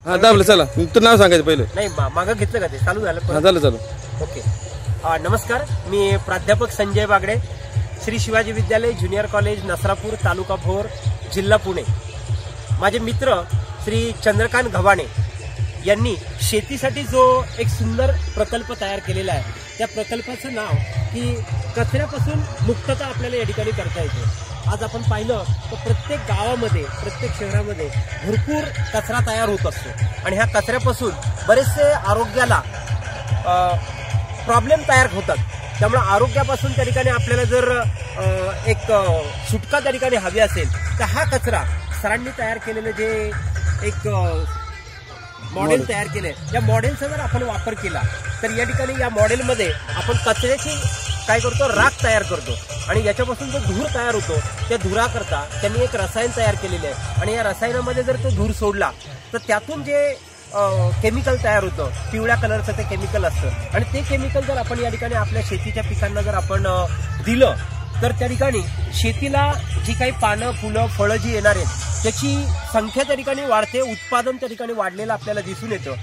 हा दाबलं चला. तुमचं नाव सांगायचं पहिलं. नाही मागं घेतलं का ते चालू झालं. झालं चालू. ओके. नमस्कार, मी प्राध्यापक संजय बागडे, श्री शिवाजी विद्यालय ज्युनियर कॉलेज नसरापूर, तालुका भोर, जिल्हा पुणे. माझे मित्र श्री चंद्रकांत गव्हाणे यांनी शेतीसाठी जो एक सुंदर प्रकल्प तयार केलेला आहे, त्या प्रकल्पाचं नाव की कचऱ्यापासून मुक्तता आपल्याला या ठिकाणी करता येते. आज आपण पाहिलं तर प्रत्येक गावामध्ये, प्रत्येक शहरामध्ये भरपूर कचरा तयार होत असतो आणि ह्या कचऱ्यापासून बरेचसे आरोग्याला प्रॉब्लेम तयार होतात. त्यामुळे आरोग्यापासून त्या ठिकाणी आपल्याला जर एक सुटका त्या ठिकाणी हवी असेल तर हा कचरा सरांनी तयार केलेलं जे एक मॉडेल तयार केले, या मॉडेलचा जर आपण वापर केला तर या ठिकाणी या मॉडेलमध्ये आपण कचऱ्याची काय करतो, राख तयार करतो आणि याच्यापासून जो धूर तयार होतो त्या धुराकरता त्यांनी एक रसायन तयार केलेले आहे आणि या रसायनामध्ये जर तो धूर सोडला तर त्यातून जे केमिकल तयार होतं, पिवळ्या कलरचं ते केमिकल असतं आणि ते केमिकल जर आपण या ठिकाणी आपल्या शेतीच्या पिकांना जर आपण दिलं तर त्या ठिकाणी शेतीला जी काही पानं, फुलं, फळं जी येणार आहेत त्याची संख्या त्या ठिकाणी वाढते, उत्पादन त्या ठिकाणी वाढलेलं आपल्याला दिसून येतं.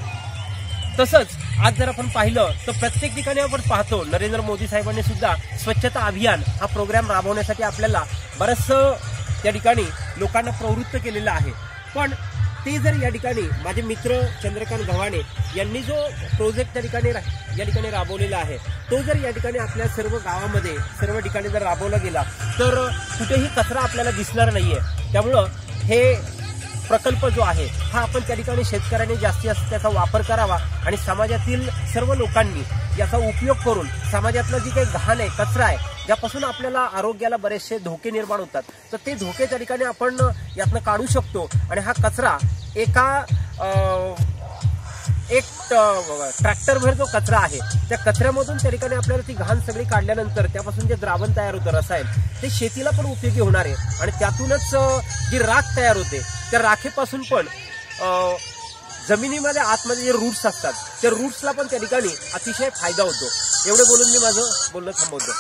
तसंच आज जर आपण पाहिलं तर प्रत्येक ठिकाणी आपण पाहतो नरेंद्र मोदी साहेबांनी सुद्धा स्वच्छता अभियान हा प्रोग्राम राबवण्यासाठी आपल्याला बरंचसं त्या ठिकाणी लोकांना प्रवृत्त केलेलं आहे. पण ते जर या ठिकाणी माझे मित्र चंद्रकांत गव्हाणे यांनी जो प्रोजेक्ट त्या ठिकाणी या ठिकाणी राबवलेला आहे तो जर या ठिकाणी आपल्या सर्व गावामध्ये, सर्व ठिकाणी जर राबवला गेला तर कुठेही कचरा आपल्याला दिसणार नाहीये. त्यामुळं हे प्रकल्प जो आहे हा आपण त्या ठिकाणी शेतकऱ्यांनी जास्तीत जास्त त्याचा वापर करावा आणि समाजातील सर्व लोकांनी याचा उपयोग करून समाजातलं जी काही घाण आहे, कचरा आहे, ज्यापासून आपल्याला आरोग्याला बरेचसे धोके निर्माण होतात, तर ते धोके त्या ठिकाणी आपण यातनं काढू शकतो आणि हा कचरा एक ट्रॅक्टरभर जो कचरा आहे त्या कचऱ्यामधून त्या ठिकाणी आपल्याला ती घाण सगळी काढल्यानंतर त्यापासून जे द्रावण तयार होतं, रसायन, ते शेतीला पण उपयोगी होणार आहे आणि त्यातूनच जी राख तयार होते त्या राखेपासून पण जमिनीमध्ये आतमध्ये जे रूट्स असतात त्या रूट्सला पण त्या ठिकाणी अतिशय फायदा होतो. एवढे बोलून मी माझं बोलणं थांबवतो.